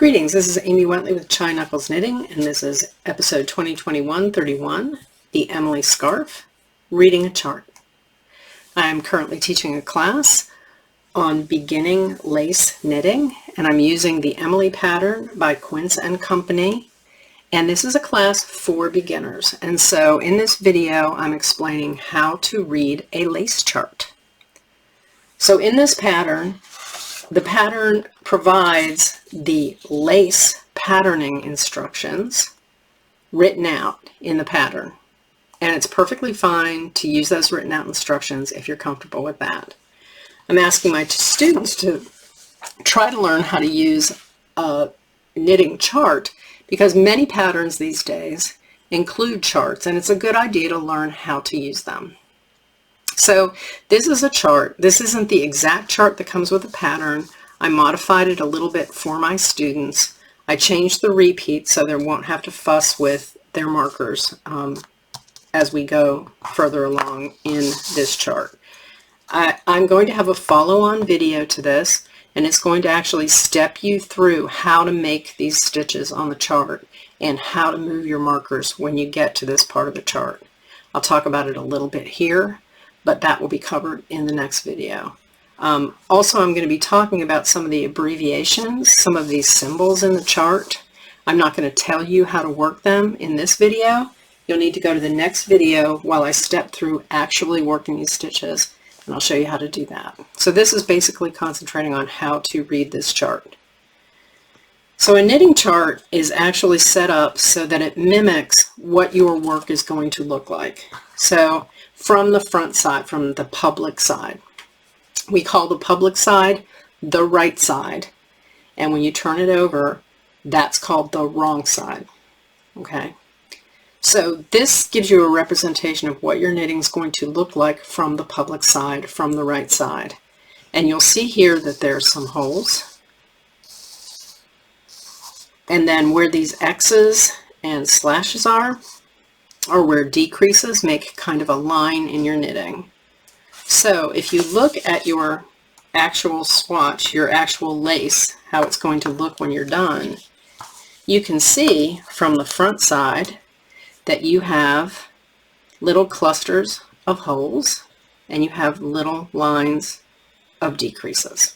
Greetings, this is Amy Wentley with Chai Knuckles Knitting, and this is episode 2021-31, The Emily Scarf, Reading a Chart. I am currently teaching a class on beginning lace knitting, and I'm using the Emily pattern by Quince Co. And this is a class for beginners. And so in this video, I'm explaining how to read a lace chart. So in this pattern, the pattern provides the lace patterning instructions written out in the pattern. And it's perfectly fine to use those written out instructions if you're comfortable with that. I'm asking my students to try to learn how to use a knitting chart because many patterns these days include charts, and it's a good idea to learn how to use them. So this is a chart. This isn't the exact chart that comes with the pattern. I modified it a little bit for my students. I changed the repeat so they won't have to fuss with their markers as we go further along in this chart. I'm going to have a follow-on video to this, and it's going to actually step you through how to make these stitches on the chart and how to move your markers when you get to this part of the chart. I'll talk about it a little bit here, but that will be covered in the next video. Also, I'm going to be talking about some of the abbreviations, some of these symbols in the chart. I'm not going to tell you how to work them in this video. You'll need to go to the next video while I step through actually working these stitches, and I'll show you how to do that. So this is basically concentrating on how to read this chart. So a knitting chart is actually set up so that it mimics what your work is going to look like. So from the front side, from the public side. We call the public side the right side, and when you turn it over, that's called the wrong side. Okay, so this gives you a representation of what your knitting is going to look like from the public side, from the right side. And you'll see here that there's some holes, and then where these X's and slashes are where decreases make kind of a line in your knitting. So if you look at your actual swatch, your actual lace, how it's going to look when you're done, you can see from the front side that you have little clusters of holes and you have little lines of decreases.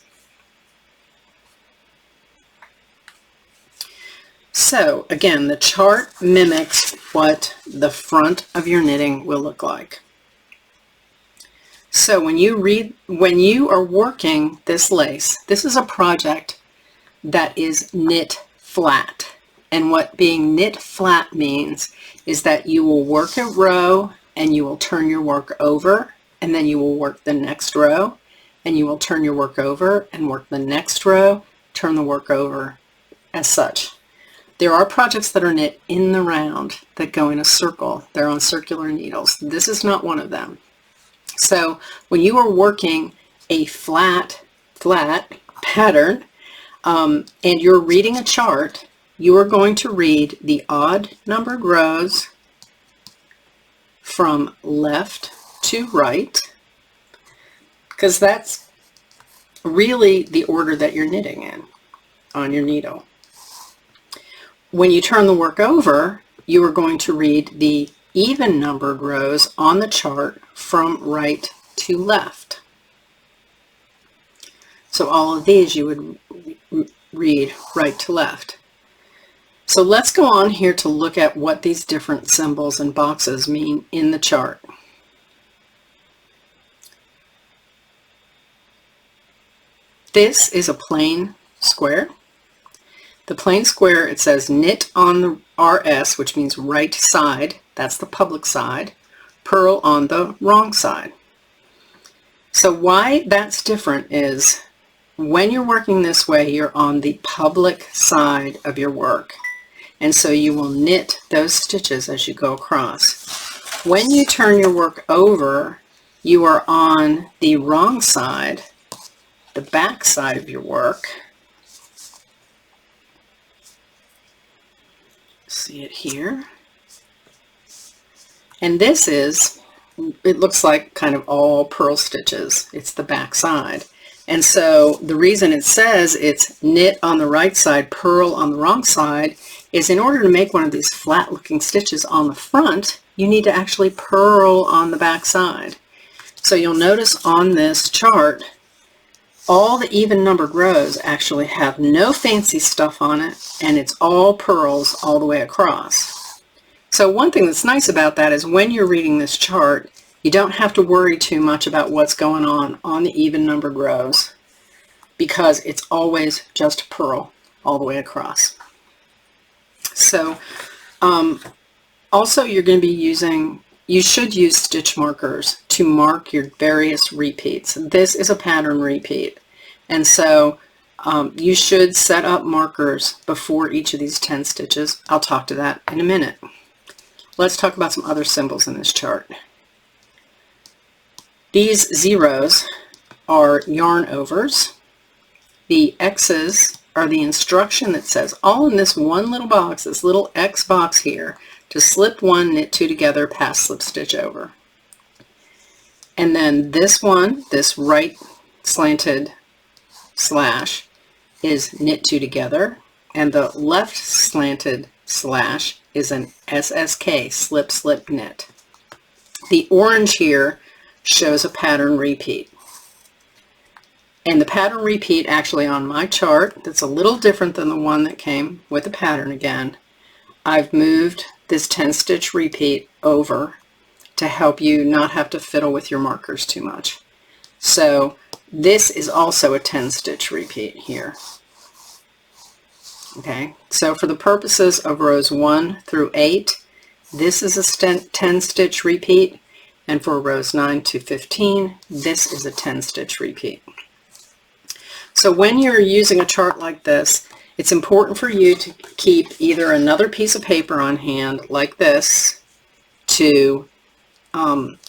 So again, the chart mimics what the front of your knitting will look like. So when you are working this lace, this is a project that is knit flat. And what being knit flat means is that you will work a row and you will turn your work over, and then you will work the next row and you will turn your work over and work the next row, turn the work over as such. There are projects that are knit in the round that go in a circle. They're on circular needles. This is not one of them. So when you are working a flat pattern and you're reading a chart, you are going to read the odd numbered rows from left to right, because that's really the order that you're knitting in on your needle. When you turn the work over, you are going to read the even numbered rows on the chart from right to left. So all of these you would read right to left. So let's go on here to look at what these different symbols and boxes mean in the chart. This is a plain square. The plain square, it says knit on the RS, which means right side. That's the public side. Purl on the wrong side. So why that's different is when you're working this way, you're on the public side of your work. And so you will knit those stitches as you go across. When you turn your work over, you are on the wrong side, the back side of your work. See it here. And this is, it looks like kind of all purl stitches. It's the back side. And so the reason it says it's knit on the right side, purl on the wrong side, is in order to make one of these flat looking stitches on the front, you need to actually purl on the back side. So you'll notice on this chart, all the even numbered rows actually have no fancy stuff on it, and it's all purls all the way across. So one thing that's nice about that is when you're reading this chart, you don't have to worry too much about what's going on the even numbered rows, because it's always just purl all the way across. So also you're going to be you should use stitch markers to mark your various repeats. This is a pattern repeat, and so you should set up markers before each of these 10 stitches. I'll talk to that in a minute. Let's talk about some other symbols in this chart. These zeros are yarn overs. The X's are the instruction that says, all in this one little box, this little X box here, to slip one, knit two together, pass slip stitch over. And then this one, this right slanted slash, is knit two together, and the left slanted slash is an SSK, slip slip knit. The orange here shows a pattern repeat. And the pattern repeat actually on my chart, that's a little different than the one that came with the pattern again. I've moved this 10 stitch repeat over to help you not have to fiddle with your markers too much. So this is also a 10 stitch repeat here. Okay, so for the purposes of rows 1 through 8, this is a 10 stitch repeat, and for rows 9 to 15, this is a 10 stitch repeat. So when you're using a chart like this, it's important for you to keep either another piece of paper on hand like this to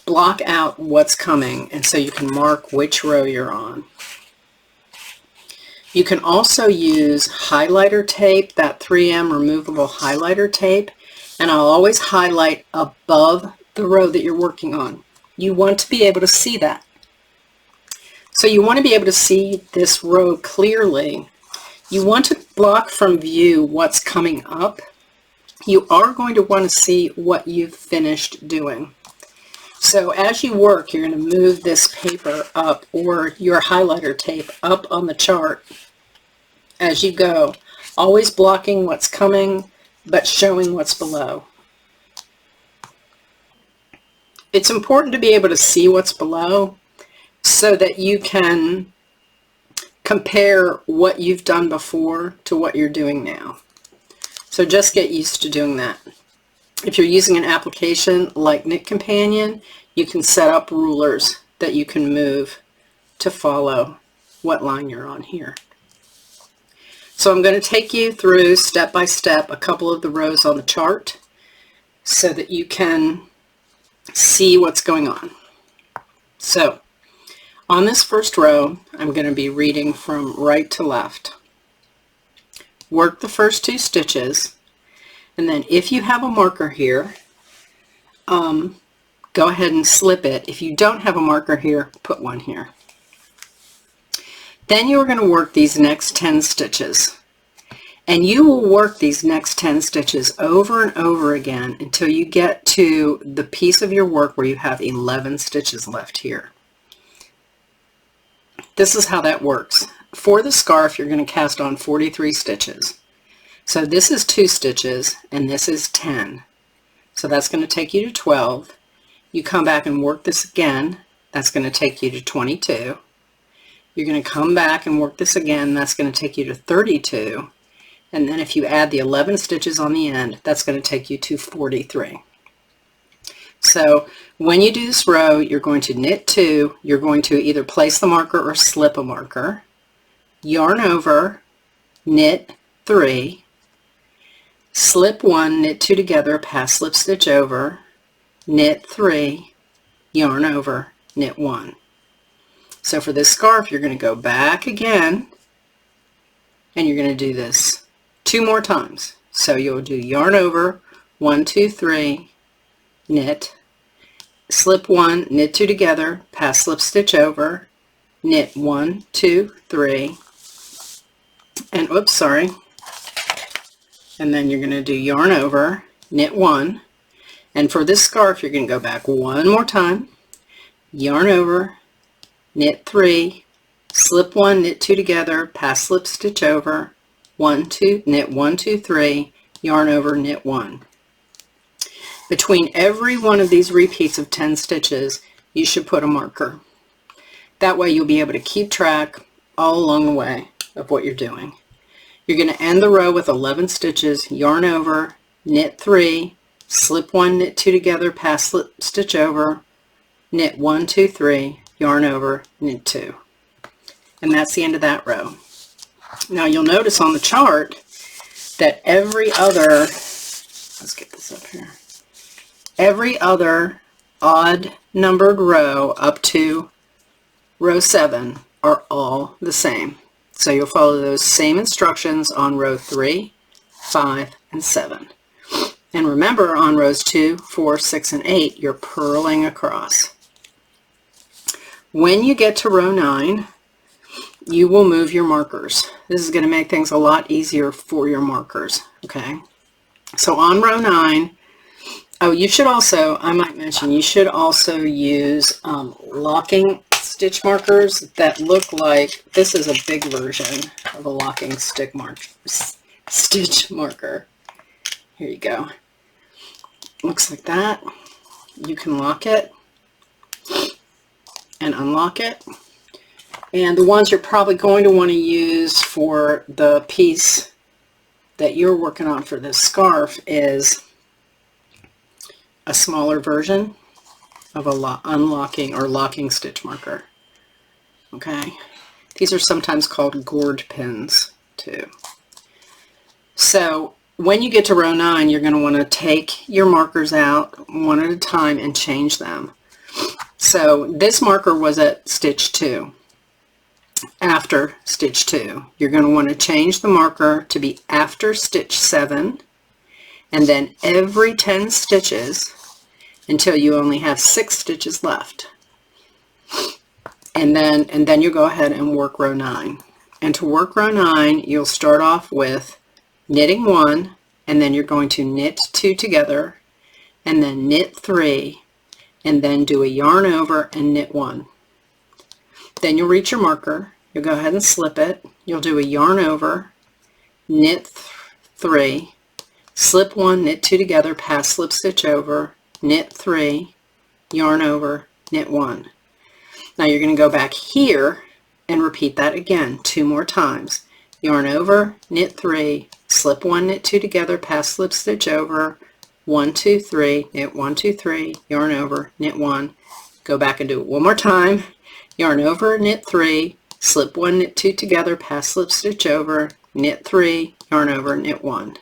block out what's coming, and so you can mark which row you're on. You can also use highlighter tape, that 3M removable highlighter tape, and I'll always highlight above the row that you're working on. You want to be able to see that. So you want to be able to see this row clearly. You want to block from view what's coming up. You are going to want to see what you've finished doing. So as you work, you're going to move this paper up, or your highlighter tape up on the chart as you go, always blocking what's coming but showing what's below. It's important to be able to see what's below so that you can compare what you've done before to what you're doing now. So just get used to doing that. If you're using an application like Knit Companion, you can set up rulers that you can move to follow what line you're on here. So I'm going to take you through step by step a couple of the rows on the chart so that you can see what's going on. So on this first row, I'm going to be reading from right to left. Work the first 2 stitches, and then if you have a marker here, go ahead and slip it. If you don't have a marker here, put one here. Then you are going to work these next 10 stitches. And you will work these next 10 stitches over and over again until you get to the piece of your work where you have 11 stitches left here. This is how that works. For the scarf, you're going to cast on 43 stitches. So this is 2 stitches, and this is 10. So that's going to take you to 12. You come back and work this again. That's going to take you to 22. You're going to come back and work this again. That's going to take you to 32. And then if you add the 11 stitches on the end, that's going to take you to 43. So when you do this row, you're going to knit 2. You're going to either place the marker or slip a marker. Yarn over, knit 3, slip 1, knit 2 together, pass slip stitch over, knit 3, yarn over, knit 1. So for this scarf, you're going to go back again, and you're going to do this 2 more times. So you'll do yarn over, 1, 2, 3, knit, slip 1, knit 2 together, pass slip stitch over, knit 1, 2, 3, and oops, sorry, and then you're going to do yarn over, knit 1, and for this scarf you're going to go back one more time, yarn over, knit 3, slip 1, knit 2 together, pass slip stitch over, 1, 2, knit 1, 2, 3, yarn over, knit 1. Between every one of these repeats of 10 stitches, you should put a marker. That way you'll be able to keep track all along the way of what you're doing. You're going to end the row with 11 stitches, yarn over, knit 3, slip 1, knit 2 together, pass slip stitch over, knit 1, 2, 3, yarn over, knit 2. And that's the end of that row. Now you'll notice on the chart that every other, let's get this up here, every other odd numbered row up to row 7 are all the same. So you'll follow those same instructions on row 3, 5, and 7. And remember, on rows 2, 4, 6, and 8, you're purling across. When you get to row 9, you will move your markers. This is going to make things a lot easier for your markers, okay? So on row 9, oh, you should also, I might mention, you should also use locking stitch markers that look like, this is a big version of a locking stitch marker. Here you go. Looks like that. You can lock it and unlock it. And the ones you're probably going to want to use for the piece that you're working on for this scarf is a smaller version of a unlocking or locking stitch marker. Okay, these are sometimes called gourd pins too. So when you get to row 9, you're going to want to take your markers out one at a time and change them. So this marker was at stitch 2. After stitch 2, you're going to want to change the marker to be after stitch 7, and then every 10 stitches until you only have 6 stitches left. And then you'll go ahead and work row 9. And to work row 9, you'll start off with knitting 1, and then you're going to knit 2 together, and then knit 3, and then do a yarn over and knit 1. Then you'll reach your marker, you'll go ahead and slip it, you'll do a yarn over, knit 3, slip 1, knit 2 together, pass slip stitch over, knit 3, yarn over, knit 1. Now you're going to go back here and repeat that again 2 more times. Yarn over, knit 3, slip 1, knit 2 together, pass slip stitch over, 1, 2, 3, knit 1, 2, 3, yarn over, knit 1. Go back and do it one more time. Yarn over, knit 3, slip 1, knit 2 together, pass slip stitch over, knit 3, yarn over, knit 1.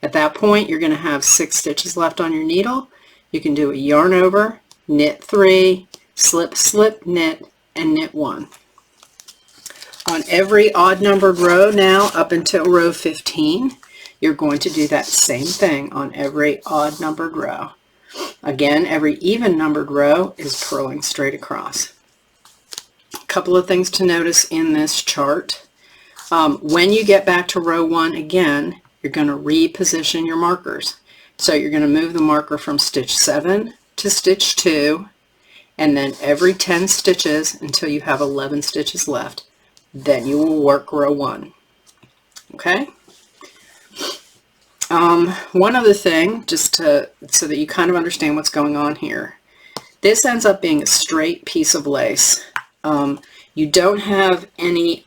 At that point, you're going to have 6 stitches left on your needle. You can do a yarn over, knit 3, slip, slip, knit, and knit 1. On every odd numbered row now up until row 15, you're going to do that same thing on every odd numbered row. Again, every even numbered row is purling straight across. A couple of things to notice in this chart. When you get back to row 1 again, you're going to reposition your markers. So you're going to move the marker from stitch 7 to stitch 2, and then every 10 stitches until you have 11 stitches left. Then you will work row 1. Okay? One other thing, just so that you kind of understand what's going on here. This ends up being a straight piece of lace. You don't have any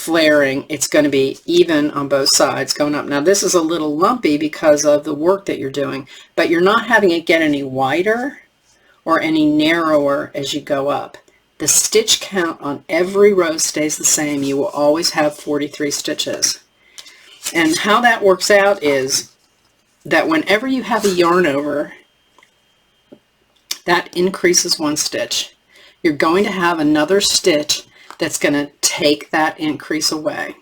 flaring. It's going to be even on both sides going up. Now this is a little lumpy because of the work that you're doing, but you're not having it get any wider or any narrower as you go up. The stitch count on every row stays the same. You will always have 43 stitches. And how that works out is that whenever you have a yarn over, that increases 1 stitch. You're going to have another stitch that's going to take that increase away.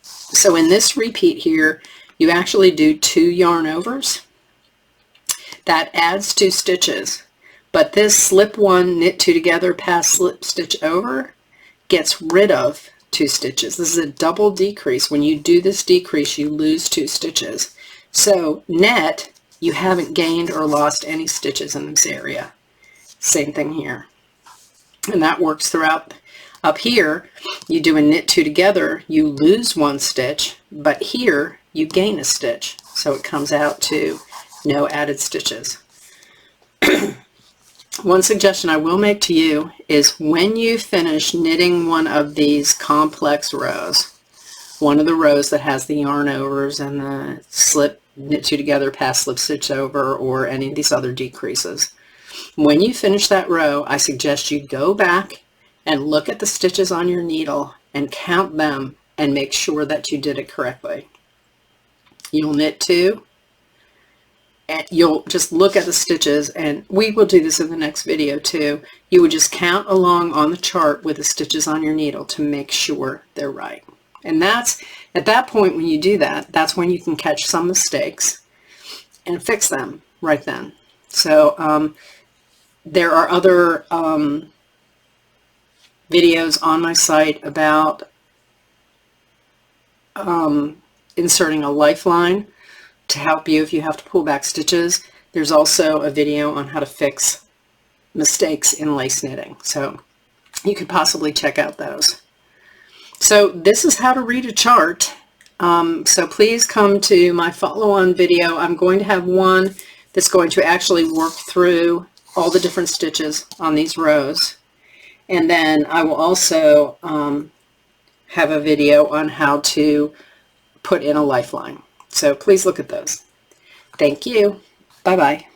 So in this repeat here, you actually do 2 yarn overs. That adds 2 stitches. But this slip one, knit two together, pass slip stitch over gets rid of 2 stitches. This is a double decrease. When you do this decrease, you lose 2 stitches. So net, you haven't gained or lost any stitches in this area. Same thing here. And that works throughout. Up here, you do a knit 2 together, you lose 1 stitch, but here you gain a stitch. So it comes out to no added stitches. One suggestion I will make to you is when you finish knitting one of these complex rows, one of the rows that has the yarn overs and the slip, knit 2 together, pass slip stitch over, or any of these other decreases, when you finish that row, I suggest you go back and look at the stitches on your needle and count them and make sure that you did it correctly. You'll knit 2, and you'll just look at the stitches, and we will do this in the next video too. You would just count along on the chart with the stitches on your needle to make sure they're right. And that's, at that point when you do that, that's when you can catch some mistakes and fix them right then. So there are other videos on my site about inserting a lifeline to help you if you have to pull back stitches. There's also a video on how to fix mistakes in lace knitting, so you could possibly check out those. So this is how to read a chart. So please come to my follow-on video. I'm going to have one that's going to actually work through all the different stitches on these rows, and then I will also have a video on how to put in a lifeline. So please look at those. Thank you. Bye-bye.